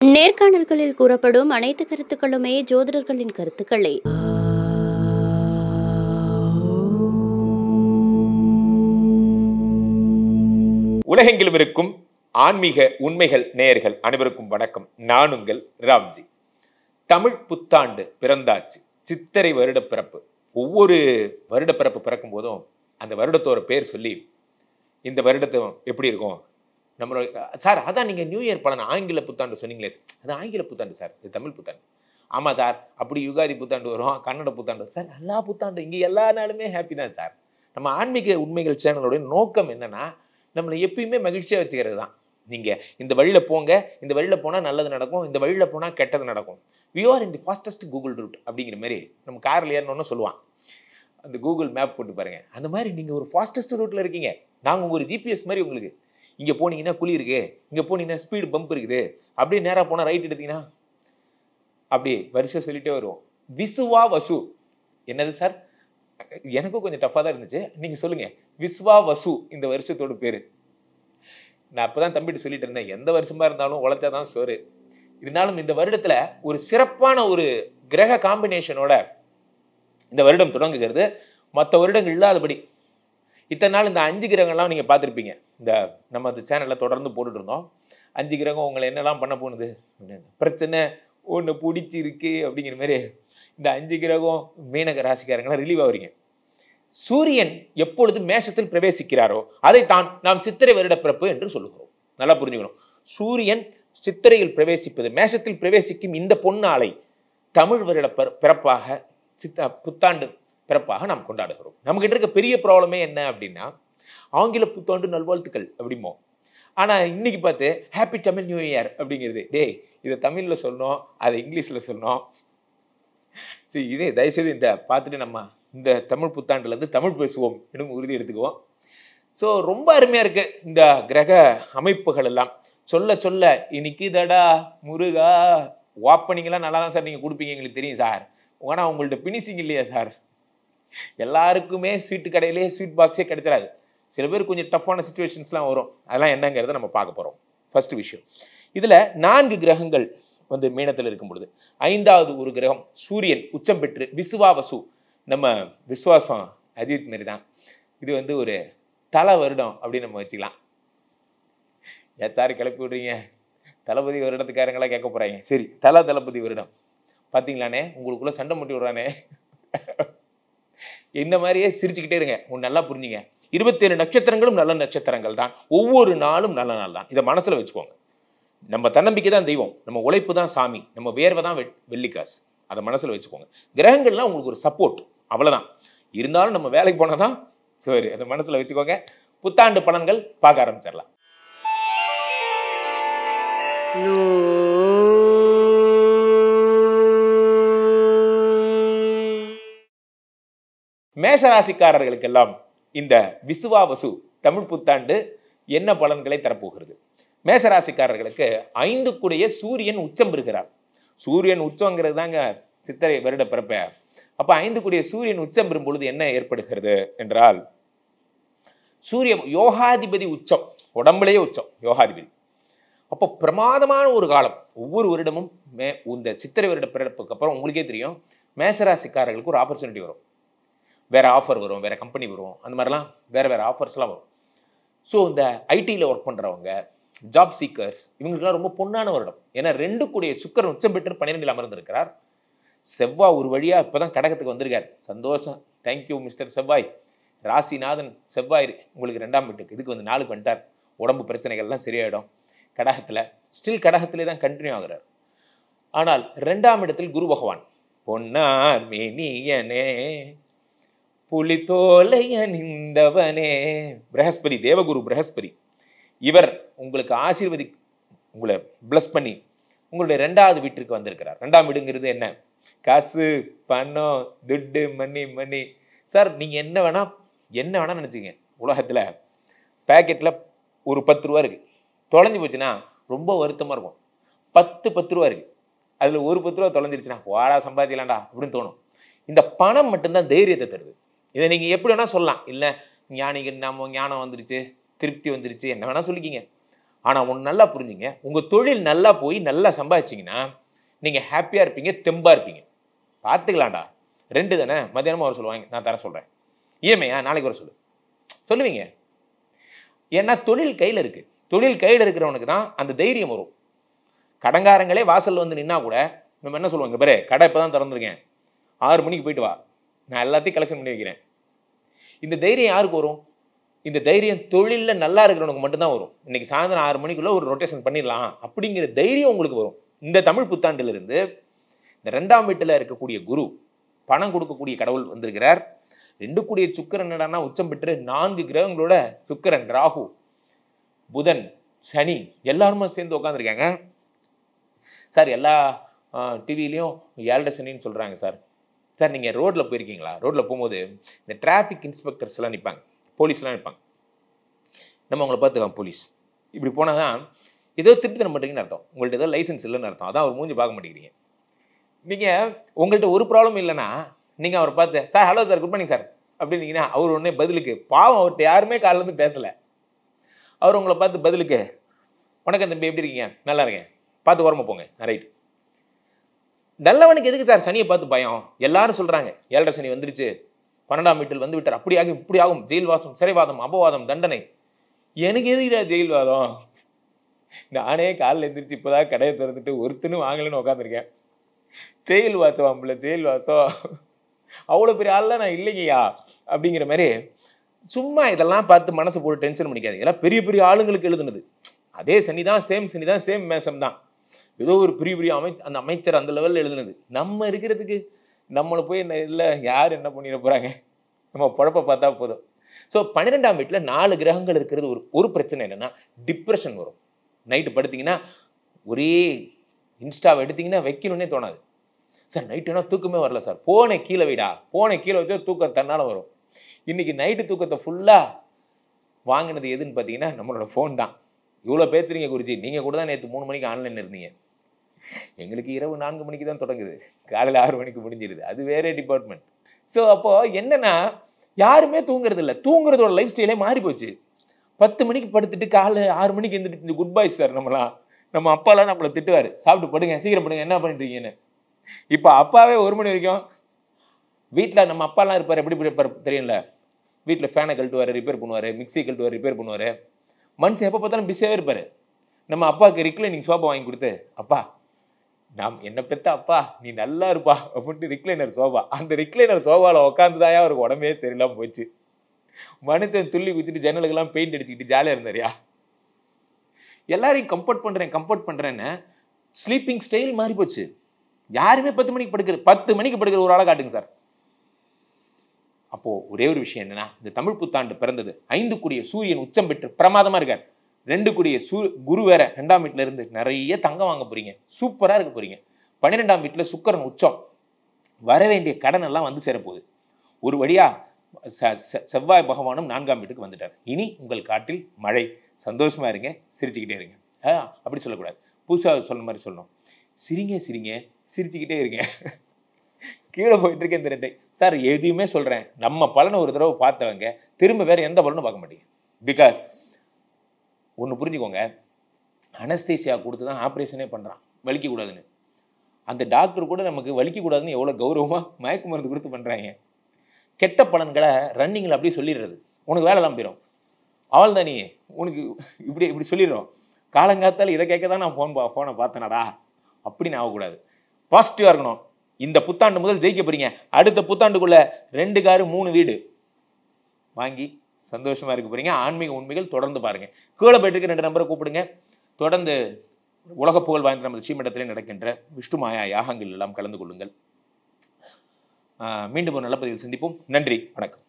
நேர்காணல்களில் கூறப்படும் அனைத்து கருத்துக்களுமே ஜோதிடர்களின் கருத்துக்களே. உலகெங்கிலும் இருக்கும் ஆன்மீக உண்மைகள் நேயர்கள் அனைவருக்கும் வணக்கம். நான் உங்கள் ராம்ஜி. தமிழ் புத்தாண்டு பிறந்தாச்சு. சித்திரை வருட பிறப்பு. ஒவ்வொரு வருட பிறப்பு பிறக்கும் போதும் அந்த வருடத்தோட பேர் சொல்லி இந்த வருடத்தை எப்படி இருக்கும் நம்மளோட சார், அதான் நீங்கள் நியூ இயர் பலன் ஆங்கில புத்தாண்டு சொன்னீங்களே, அது ஆங்கில புத்தாண்டு சார், இது தமிழ் புத்தாண்டு. ஆமாம் சார், அப்படி யுகாதி புத்தாண்டு வரும், கன்னட புத்தாண்டு வரும் சார். எல்லா புத்தாண்டு இங்கே எல்லா நாளுமே ஹாப்பி தான் சார். நம்ம ஆன்மீக உண்மைகள் சேனலோடைய நோக்கம் என்னன்னா, நம்மளை எப்பயுமே மகிழ்ச்சியாக வச்சுக்கிறது தான். நீங்கள் இந்த வழியில் போங்க, இந்த வழியில் போனால் நல்லது நடக்கும், இந்த வழியில் போனால் கெட்டது நடக்கும். We are in the fastest Google route அப்படிங்கிற மாதிரி நம்ம காரில் ஏறணும்னு சொல்லுவான். அந்த கூகுள் மேப் போட்டு பாருங்க. அந்த மாதிரி நீங்கள் ஒரு ஃபாஸ்டஸ்ட் ரூட்டில் இருக்கீங்க. நாங்கள் ஒரு ஜிபிஎஸ் மாதிரி உங்களுக்கு. இங்கே போனீங்கன்னா குழி இருக்கு, இங்கே போனீங்கன்னா ஸ்பீடு பம்ப் இருக்குது, அப்படியே நேராக போனால் ரைட் எடுத்தீங்கன்னா அப்படியே வரிசை சொல்லிட்டே வருவோம். விசுவா வசு என்னது சார்? எனக்கும் கொஞ்சம் டஃப்பாக தான் இருந்துச்சு. நீங்கள் சொல்லுங்கள். விஸ்வா வசு இந்த வருஷத்தோட பேர். நான் அப்போ தான் தம்பிட்டு சொல்லிட்டு இருந்தேன், எந்த வருஷமாக இருந்தாலும் உழைச்சாதான் சோறு. இருந்தாலும் இந்த வருடத்தில் ஒரு சிறப்பான ஒரு கிரக காம்பினேஷனோட இந்த வருடம் தொடங்குகிறது. மற்ற வருடங்கள் இல்லாதபடி இத்தனை நாள் இந்த 5 கிரகங்கள்லாம் நீங்கள் பார்த்துருப்பீங்க. இந்த நம்ம அந்த சேனலில் தொடர்ந்து போட்டுட்டு இருந்தோம். 5 கிரகம் உங்களை என்னெல்லாம் பண்ண போகுது, பிரச்சனை ஒன்று பிடிச்சிருக்கு அப்படிங்கிற மாதிரி இந்த 5 கிரகம் மீனக ராசிக்காரங்களாம் ரிலீவ் ஆகுறீங்க. சூரியன் எப்பொழுது மேஷத்தில் பிரவேசிக்கிறாரோ அதைத்தான் நாம் சித்திரை வருட பிறப்பு என்று சொல்லுகிறோம். நல்லா புரிஞ்சுக்கணும். சூரியன் சித்திரையில் பிரவேசிப்பது, மேஷத்தில் பிரவேசிக்கும் இந்த பொன்னாளை தமிழ் வருட பிறப்பாக புத்தாண்டு பிறப்பாக நாம் கொண்டாடுகிறோம். நமக்கிட்ட இருக்க பெரிய ப்ராப்ளமே என்ன அப்படின்னா, ஆங்கில புத்தாண்டு நல்வாழ்த்துக்கள் அப்படிமோ. ஆனால் இன்னைக்கு பார்த்து ஹாப்பி தமிழ் நியூ இயர் அப்படிங்கிறது. டேய், இதை தமிழில் சொல்லணும், அதை இங்கிலீஷில் சொல்லணும். சரி, இதே தயவுசெய்து இந்த பார்த்துட்டு நம்ம இந்த தமிழ் புத்தாண்டுலேருந்து தமிழ் பேசுவோம் இன்னும் உறுதி எடுத்துக்குவோம். ஸோ ரொம்ப அருமையாக இருக்குது இந்த கிரக அமைப்புகள் எல்லாம். சொல்ல சொல்ல இன்னைக்கு தடா முருகா ஓப்பனிங்கெல்லாம் நல்லா தான் சார் நீங்கள் கொடுப்பீங்க, எங்களுக்கு தெரியும் சார். ஆனால் உங்கள்ட்ட பினிஷிங் இல்லையா சார்? எல்லாருக்குமே ஸ்வீட்டு கடையிலே ஸ்வீட் பாக்ஸே கிடைச்சிடாது. சில பேர் கொஞ்சம் டஃப்பான சுச்சுவேஷன்ஸ்லாம் வரும். அதெல்லாம் என்னங்கிறத நம்ம பார்க்க போகிறோம். ஃபர்ஸ்ட் விஷயம், இதில் 4 கிரகங்கள் வந்து மீனத்தில் இருக்கும் பொழுது 5வது ஒரு கிரகம் சூரியன் உச்சம் பெற்று விசுவா வசு. நம்ம விஸ்வாசம் அஜித் மாரி தான். இது வந்து ஒரு தலை வருடம் அப்படின்னு நம்ம வச்சுக்கலாம். ஏத்தாரு கிளப்பி விடுறீங்க, தளபதி வருடத்துக்காரங்களாம் கேட்க போகிறாங்க. சரி, தளபதி வருடம் பார்த்தீங்களானே, உங்களுக்குள்ளே சண்டை முட்டி விடுறானே. இந்த மாதிரியே சிரிச்சுக்கிட்டே இருங்க. நல்லா புரிஞ்சுங்க. 27 நட்சத்திரங்களும் நல்ல நட்சத்திரங்கள் தான். ஒவ்வொரு நாளும் நல்ல நாள் தான். இதை மனசில் வச்சுக்கோங்க. நம்ம தன்னம்பிக்கை தான் தெய்வம், நம்ம உழைப்பு தான் சாமி, நம்ம வேர்வை தான் வெள்ளிக்காசு. அதை மனசில் வச்சுக்கோங்க. கிரகங்கள்லாம் உங்களுக்கு ஒரு சப்போர்ட், அவ்வளோதான். இருந்தாலும் நம்ம வேலைக்கு போனால் தான் சரி. அதை மனசில் வச்சுக்கோங்க. புத்தாண்டு பலன்கள் பார்க்க ஆரம்பிச்சிடலாம். மேஷராசிக்காரர்களுக்கெல்லாம் இந்த விசுவாவசு தமிழ் புத்தாண்டு என்ன பலன்களை தரப்போகிறது? மேஷராசிக்காரர்களுக்கு 5 கூடிய சூரியன் உச்சம் பெறுகிறார். சூரியன் உச்சங்கிறது தாங்க சித்திரை வருட பிறப்ப. அப்போ 5 கூடிய சூரியன் உச்சம் பெறும் பொழுது என்ன ஏற்படுகிறது என்றால், சூரிய யோகாதிபதி உச்சம், உடம்புலேயே உச்சம் யோகாதிபதி. அப்போ பிரமாதமான ஒரு காலம். ஒவ்வொரு வருடமும் இந்த சித்திரை வருட பிறப்புக்கு அப்புறம் உங்களுக்கே தெரியும், மேஷராசிக்காரர்களுக்கு ஒரு ஆப்பர்ச்சுனிட்டி வரும். வேறு ஆஃபர் வரும், வேறு கம்பெனி வரும், அந்த மாதிரிலாம் வேறு ஆஃபர்ஸ்லாம் வரும். ஸோ இந்த ஐடியில் ஒர்க் பண்ணுறவங்க, ஜாப் சீக்கர்ஸ், இவங்களுக்குலாம் ரொம்ப பொன்னான வருடம். ஏன்னா 2 கூடிய சுக்கிரன் உச்சம் பெற்று 12 அமர்ந்திருக்கிறார். செவ்வாய் ஒரு வழியாக இப்போ தான் கடகத்துக்கு வந்திருக்கார். சந்தோஷம், தேங்க்யூ மிஸ்டர் செவ்வாய். ராசிநாதன் செவ்வாய் உங்களுக்கு 2ஆம் வீட்டுக்கு, இதுக்கு வந்து 4க்கு வந்துட்டார். உடம்பு பிரச்சனைகள்லாம் சரியாயிடும். கடகத்தில் ஸ்டில் கடகத்திலே தான் கண்டினியூ ஆகிறார். ஆனால் 2ஆம் இடத்தில் குரு பகவான், பொன்னார் மேனியனே புலித்தோலை அணிந்தவனே, பிரகஸ்பதி, தேவகுரு பிரகஸ்பதி, இவர் உங்களுக்கு ஆசீர்வதி, உங்களை பிளஸ் பண்ணி உங்களுடைய 2வது வீட்டிற்கு வந்திருக்கிறார். 2ஆம் வீடுங்கிறது என்ன? காசு, பணம், துட்டு, மணி. சார் நீங்கள் என்ன வேணால் நினச்சிங்க. உலகத்தில் பேக்கெட்டில் ஒரு 10 ரூபா இருக்குது, தொலைஞ்சி போச்சுன்னா ரொம்ப வருத்தமாக இருக்கும். 10 ரூபா இருக்குது, அதில் ஒரு 10 ரூபா தொலைஞ்சிருச்சுன்னா வாடா சம்பாதிக்கலாம்டா அப்படின்னு தோணும். இந்த பணம் மட்டும்தான் தைரியத்தை தருது. இதை நீங்கள் எப்படி வேணால் சொல்லலாம். இல்லை ஞானிகள் நம்ம ஞானம் வந்துருச்சு, திருப்தி வந்துருச்சு, என்ன வேணால் சொல்லிக்கிங்க. ஆனால் ஒன்று நல்லா புரிஞ்சுங்க, உங்கள் தொழில் நல்லா போய் நல்லா சம்பாதிச்சிங்கன்னா நீங்கள் ஹாப்பியாக இருப்பீங்க, தெம்பாக இருப்பீங்க. பார்த்துக்கலாம்டா, 2 தானே, மத்தியானமாக வர சொல்லுவாங்க, நான் தர சொல்கிறேன். இஎம்ஐயா நாளைக்கு வர சொல்லுவீங்க. ஏன்னா தொழில் கையில் இருக்குது. தொழில் கையில் இருக்கிறவனுக்கு தான் அந்த தைரியம் வரும். கடங்காரங்களே வாசலில் வந்து நின்னா கூட நம்ம என்ன சொல்லுவாங்க, பாரு கடை இப்போ தான் திறந்துருக்கேன், 6 மணிக்கு போயிட்டு வா, நான் எல்லாத்தையும் கலெக்ஷன் பண்ணி வைக்கிறேன். இந்த தைரியம் யாருக்கு வரும்? இந்த தைரியம் தொழிலில் நல்லா இருக்கிறவனுக்கு மட்டும்தான் வரும். இன்னைக்கு சாயந்தரம் 6 மணிக்குள்ளே ஒரு ரொட்டேஷன் பண்ணிடலாம் அப்படிங்கிற தைரியம் உங்களுக்கு வரும். இந்த தமிழ் புத்தாண்டிலிருந்து இந்த 2ஆம் வீட்டில் இருக்கக்கூடிய குரு, பணம் கொடுக்கக்கூடிய கடவுள் வந்திருக்கிறார். 2 கூடிய சுக்கிரன் என்னடான்னா உச்சம் பெற்று 4 கிரகங்களோட சுக்கிரன், ராகு, புதன், சனி எல்லாருமே சேர்ந்து உட்காந்துருக்காங்க. சார் எல்லா டிவிலையும் 7 சனின்னு சொல்கிறாங்க சார். சார் நீங்கள் ரோட்டில் போயிருக்கீங்களா? ரோட்டில் போகும்போது இந்த டிராஃபிக் இன்ஸ்பெக்டர்ஸ்லாம் நிற்பாங்க, போலீஸ்லாம் நிற்பாங்க. நம்ம அவங்கள பார்த்துக்கோங்க, போலீஸ் இப்படி போனால் தான் ஏதோ திருப்பி தர மாட்டீங்கன்னு அர்த்தம், உங்கள்கிட்ட ஏதோ லைசன்ஸ் இல்லைன்னு அர்த்தம். அதான் அவர் மூஞ்சி பார்க்க மாட்டேங்கிறீங்க. நீங்கள் உங்கள்கிட்ட ஒரு ப்ராப்ளம் இல்லைன்னா நீங்கள் அவரை பார்த்து sir hello sir good morning sir அப்படின்னீங்கன்னா அவர் உடனே பதிலுக்கு, பாவம் அவர்கிட்ட யாருமே காலிலேருந்து பேசலை, அவர் உங்களை பார்த்து பதிலுக்கு வணக்கம் தம்பி எப்படி இருக்கீங்க, நல்லா இருக்கேன், பார்த்து ஓரமாக போங்க, ரைட். நல்லவனுக்கு எதுக்கு சார் சனியை பார்த்து பயம்? எல்லாரும் சொல்கிறாங்க 7 சனி வந்துருச்சு, 12ஆம் வீட்டில் வந்து விட்டார், அப்படி ஆகும் இப்படி ஆகும், ஜெயில் வாசம், சிறைவாதம், அபவாதம், தண்டனை. எனக்கு எதுக்குடா ஜெயில் வாதம்? நானே காலில் எழுந்திரிச்சு இப்போதான் கடையை திறந்துட்டு ஒருத்தனும் வாங்கலன்னு உட்காந்துருக்கேன். ஜெயில் வாசம் அம்பளை, ஜெயில் வாசம், அவ்வளோ பெரிய ஆள்லாம் நான் இல்லைங்கய்யா அப்படிங்கிற மாதிரி சும்மா இதெல்லாம் பார்த்து மனசை போட்டு டென்ஷன் பண்ணிக்காது. இதெல்லாம் பெரிய பெரிய ஆளுங்களுக்கு எழுதுனது. அதே சனி தான், சேம் சனி தான், சேம் மேசம் தான். ஏதோ ஒரு பெரிய அந்த அமைச்சர் அந்த லெவலில் எழுதுனது. நம்ம இருக்கிறதுக்கு நம்மளை போய் என்ன இல்லை யார் என்ன பண்ணிட போகிறாங்க, நம்ம பொழப்ப பார்த்தா போதும். ஸோ 12ஆம் வீட்டில் 4 கிரகங்கள் இருக்கிறது ஒரு பிரச்சனை என்னென்னா டிப்ரெஷன் வரும். நைட்டு படுத்திங்கன்னா ஒரே இன்ஸ்டாவை எடுத்திங்கன்னா வைக்கணுன்னே தோணாது. சார் நைட்டு என்ன தூக்கமே வரல சார், போனே கீழே வைடா, போனே கீழே வச்சா தூக்கம் தன்னால் வரும். இன்றைக்கி நைட்டு தூக்கத்தை ஃபுல்லாக வாங்கினது எதுன்னு பார்த்தீங்கன்னா நம்மளோட ஃபோன் தான். இவ்வளோ பேசுறீங்க குருஜி, நீங்கள் கூட தான் நேற்று 3 மணிக்கு ஆன்லைனில் இருந்தீங்க. எங்களுக்கு இரவு 4 மணிக்கு தான் தொடங்குது, காலையில் 6 மணிக்கு முடிஞ்சிருது, அது வேறே டிபார்ட்மெண்ட். ஸோ அப்போது என்னென்னா யாருமே தூங்குறது இல்லை, தூங்குறதோட லைஃப் ஸ்டைலே மாறி போச்சு. 10 மணிக்கு படுத்துட்டு காலை 6 மணிக்கு எழுந்திரிச்சு குட் பாய் சார் நம்மளாம். நம்ம அப்பாலாம் நம்மளை திட்டுவார், சாப்பிட்டு படுங்க சீக்கிரம் படுங்க என்ன பண்ணிட்டீங்கன்னு. இப்போ அப்பாவே 1 மணி வரைக்கும் வீட்டில் நம்ம அப்பாலாம் இருப்பார், எப்படி இருப்பார் தெரியல, வீட்டில் ஃபேனை கழட்டுவார், ரிப்பேர் பண்ணுவார், மிக்சி கழட்டுவார், ரிப்பேர் பண்ணுவார். மனுஷன் எப்போ பார்த்தாலும் பிஸியாகவே இருப்பார். நம்ம அப்பாவுக்கு ரிக்ளைனிங் சோஃபா வாங்கி கொடுத்து, அப்பா நாம் என்ன பெற்ற அப்பா நீ நல்லா இருப்பா அப்படின்ட்டு ரிக்ளைனர் சோஃபா, அந்த ரிக்ளைனர் சோஃபாவில் உட்காந்துதாயா அவருக்கு உடம்பே சரியில்லாமல் போச்சு. மனுஷன் துள்ளி குத்திட்டு ஜன்னலுக்கெல்லாம் பெயிண்ட் அடிச்சுக்கிட்டு ஜாலியாக இருந்தாரியா. எல்லாரையும் கம்ஃபர்ட் பண்ணுறேன்னு ஸ்லீப்பிங் ஸ்டைல் மாறி போச்சு. யாருமே 10 மணிக்கு படுக்கிற ஒரு ஆளை காட்டுங்க சார். அப்போ ஒரே ஒரு விஷயம் என்னன்னா, இந்த தமிழ் புத்தாண்டு பிறந்தது 5 கூடிய சூரியன் உச்சம் பெற்று பிரமாதமா இருக்கார். 2 கூடிய குரு வேற 2ஆம் வீட்டுல இருந்து நிறைய தங்கம் வாங்க போறீங்க, சூப்பரா இருக்க போறீங்க. 12ஆம் வீட்டுல சுக்கிரன் உச்சம், வர வேண்டிய கடன் எல்லாம் வந்து சேரப்போகுது. ஒரு வழியா செவ்வாய் பகவானும் 4ஆம் வீட்டுக்கு வந்துட்டார். இனி உங்கள் காட்டில் மழை, சந்தோஷமா இருங்க, சிரிச்சுக்கிட்டே இருங்க. அப்படி சொல்லக்கூடாது, புதுசாக சொன்ன மாதிரி சொல்லணும். சிரிங்க சிரிச்சுக்கிட்டே இருங்க. கீழே போயிட்டு இருக்கேன் இந்த 2 சார் எதையுமே சொல்கிறேன், நம்ம பலனை ஒரு தடவை பார்த்தவங்க திரும்ப வேறு எந்த பலனும் பார்க்க மாட்டீங்க. பிகாஸ் ஒன்று புரிஞ்சுக்கோங்க, அனஸ்தீசியா கொடுத்து தான் ஆப்ரேஷனே பண்ணுறான் வலிக்கக்கூடாதுன்னு. அந்த டாக்டர் கூட நமக்கு வலிக்கக்கூடாதுன்னு எவ்வளோ கௌரவமாக மயக்க மருந்து கொடுத்து பண்ணுறாங்க. கெட்ட பலன்களை ரன்னிங்கில் அப்படியே சொல்லிடுறது, உனக்கு வேலைலாம் போயிடும், அவள் தான் நீ உனக்கு இப்படி சொல்லிடுறோம். காலங்காத்தால் இதை கேட்க தான் நான் ஃபோனை பார்த்தேனாடா அப்படின்னு ஆகக்கூடாது. பாசிட்டிவாக இருக்கணும். இந்த புத்தாண்டு முதல் ஜெயிக்க போறீங்க. அடுத்த புத்தாண்டுக்குள்ள 2 காரு 3 வீடு வாங்கி சந்தோஷமா இருக்க போறீங்க. ஆன்மீக உண்மைகள் தொடர்ந்து பாருங்க. கீழே போயிட்டு 2 நம்பரை கூப்பிடுங்க. தொடர்ந்து உலக புகழ் வாய்ந்த நமது ஸ்ரீமடத்திலே நடக்கின்ற விஷ்ணு மாயா யாகங்கள் எல்லாம் கலந்து கொள்ளுங்கள். மீண்டும் ஒரு நல்ல பதிவில் சந்திப்போம். நன்றி, வணக்கம்.